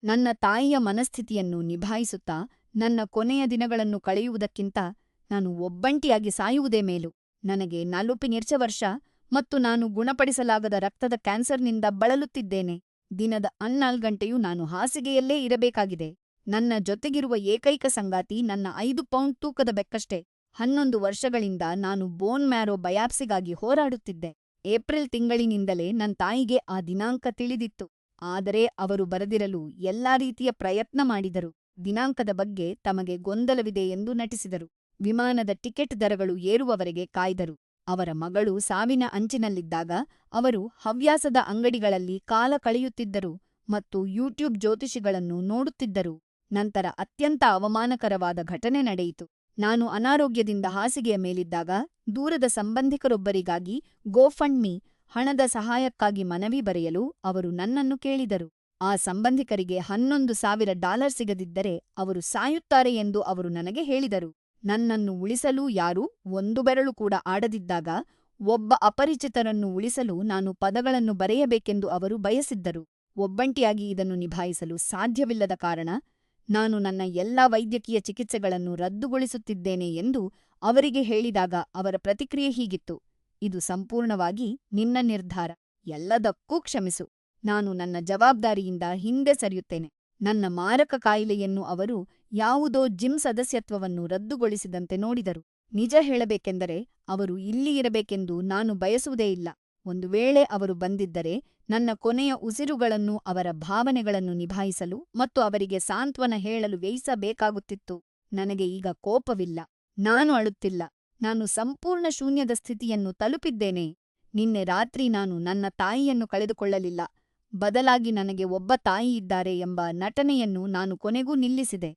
ನನ್ನ ತಾಯಿಯ ಮನಸ್ಥಿತಿಯನ್ನು ನಿಭಾಯಿಸುತ್ತಾ ನನ್ನ ಕೊನೆಯ ದಿನಗಳನ್ನು ಕಳೆಯುವುದಕ್ಕಿಂತ ನಾನು ಒಬ್ಬಂಟಿಯಾಗಿ ಸಾಯುವುದೇ ಮೇಲು. ನನಗೆ 40 ವರ್ಷ ಮತ್ತು ನಾನು ಗುಣಪಡಿಸಲಾಗದ ರಕ್ತದ ಕ್ಯಾನ್ಸರ್‌ನಿಂದ ಬಳಲುತ್ತಿದ್ದೇನೆ. ದಿನದ 14 ಗಂಟೆಯೂ ನಾನು ಹಾಸಿಗೆಯಲ್ಲೇ ಇರಬೇಕಾಗಿದೆ. ನನ್ನ ಜೊತೆಗಿರುವ ಏಕೈಕ ಸಂಗಾತಿ ನನ್ನ 5 ಪೌಂಡ್ ತೂಕದ ಬೆಕ್ಕಷ್ಟೇ. 11 ವರ್ಷಗಳಿಂದ ನಾನು ಬೋನ್ ಮ್ಯಾರೋ ಬಯಾಪ್ಸಿಗಾಗಿ ಹೋರಾಡುತ್ತಿದ್ದೆ. ಏಪ್ರಿಲ್ ತಿಂಗಳಿನಿಂದಲೇ ನನ್ ತಾಯಿಗೆ ಆ ದಿನಾಂಕ ತಿಳಿದಿತ್ತು. ಆದರೆ ಅವರು ಬರದಿರಲು ಎಲ್ಲಾ ರೀತಿಯ ಪ್ರಯತ್ನ ಮಾಡಿದರು. ದಿನಾಂಕದ ಬಗ್ಗೆ ತಮಗೆ ಗೊಂದಲವಿದೆ ಎಂದು ನಟಿಸಿದರು. ವಿಮಾನದ ಟಿಕೆಟ್ ದರಗಳು ಏರುವವರೆಗೆ ಕಾಯ್ದರು. ಅವರ ಮಗಳು ಸಾವಿನ ಅಂಚಿನಲ್ಲಿದ್ದಾಗ ಅವರು ಹವ್ಯಾಸದ ಅಂಗಡಿಗಳಲ್ಲಿ ಕಾಲ ಕಳೆಯುತ್ತಿದ್ದರು ಮತ್ತು ಯೂಟ್ಯೂಬ್ ಜ್ಯೋತಿಷಿಗಳನ್ನು ನೋಡುತ್ತಿದ್ದರು. ನಂತರ ಅತ್ಯಂತ ಅವಮಾನಕರವಾದ ಘಟನೆ ನಡೆಯಿತು. ನಾನು ಅನಾರೋಗ್ಯದಿಂದ ಹಾಸಿಗೆಯ ಮೇಲಿದ್ದಾಗ ದೂರದ ಸಂಬಂಧಿಕರೊಬ್ಬರಿಗಾಗಿ ಗೋಫಂಡ್‌ಮಿ ಹಣದ ಸಹಾಯಕ್ಕಾಗಿ ಮನವಿ ಬರೆಯಲು ಅವರು ನನ್ನನ್ನು ಕೇಳಿದರು. ಆ ಸಂಬಂಧಿಕರಿಗೆ $11,000 ಸಿಗದಿದ್ದರೆ ಅವರು ಸಾಯುತ್ತಾರೆ ಎಂದು ಅವರು ನನಗೆ ಹೇಳಿದರು. ನನ್ನನ್ನು ಉಳಿಸಲು ಯಾರೂ ಒಂದು ಬೆರಳು ಕೂಡ ಆಡದಿದ್ದಾಗ ಒಬ್ಬ ಅಪರಿಚಿತರನ್ನು ಉಳಿಸಲು ನಾನು ಪದಗಳನ್ನು ಬರೆಯಬೇಕೆಂದು ಅವರು ಬಯಸಿದ್ದರು. ಒಬ್ಬಂಟಿಯಾಗಿ ಇದನ್ನು ನಿಭಾಯಿಸಲು ಸಾಧ್ಯವಿಲ್ಲದ ಕಾರಣ ನಾನು ನನ್ನ ಎಲ್ಲಾ ವೈದ್ಯಕೀಯ ಚಿಕಿತ್ಸೆಗಳನ್ನು ರದ್ದುಗೊಳಿಸುತ್ತಿದ್ದೇನೆ ಎಂದು ಅವರಿಗೆ ಹೇಳಿದಾಗ ಅವರ ಪ್ರತಿಕ್ರಿಯೆ ಹೀಗಿತ್ತು: "ಇದು ಸಂಪೂರ್ಣವಾಗಿ ನಿನ್ನ ನಿರ್ಧಾರ. ಎಲ್ಲದಕ್ಕೂ ಕ್ಷಮಿಸು. ನಾನು ನನ್ನ ಜವಾಬ್ದಾರಿಯಿಂದ ಹಿಂದೆ ಸರಿಯುತ್ತೇನೆ." ನನ್ನ ಮಾರಕ ಕಾಯಿಲೆಯನ್ನು ಅವರು ಯಾವುದೋ ಜಿಮ್ ಸದಸ್ಯತ್ವವನ್ನು ರದ್ದುಗೊಳಿಸಿದಂತೆ ನೋಡಿದರು. ನಿಜ ಹೇಳಬೇಕೆಂದರೆ, ಅವರು ಇಲ್ಲಿ ಇರಬೇಕೆಂದು ನಾನು ಬಯಸುವುದೇ ಇಲ್ಲ. ಒಂದು ವೇಳೆ ಅವರು ಬಂದಿದ್ದರೆ, ನನ್ನ ಕೊನೆಯ ಉಸಿರುಗಳನ್ನು ಅವರ ಭಾವನೆಗಳನ್ನು ನಿಭಾಯಿಸಲು ಮತ್ತು ಅವರಿಗೆ ಸಾಂತ್ವನ ಹೇಳಲು ವ್ಯಯಿಸಬೇಕಾಗುತ್ತಿತ್ತು. ನನಗೆ ಈಗ ಕೋಪವಿಲ್ಲ. ನಾನು ಅಳುತ್ತಿಲ್ಲ. ನಾನು ಸಂಪೂರ್ಣ ಶೂನ್ಯದ ಸ್ಥಿತಿಯನ್ನು ತಲುಪಿದ್ದೇನೆ. ನಿನ್ನೆ ರಾತ್ರಿ ನಾನು ನನ್ನ ತಾಯಿಯನ್ನು ಕಳೆದುಕೊಳ್ಳಲಿಲ್ಲ, ಬದಲಾಗಿ ನನಗೆ ಒಬ್ಬ ತಾಯಿಯಿದ್ದಾರೆ ಎಂಬ ನಟನೆಯನ್ನು ನಾನು ಕೊನೆಗೂ ನಿಲ್ಲಿಸಿದೆ.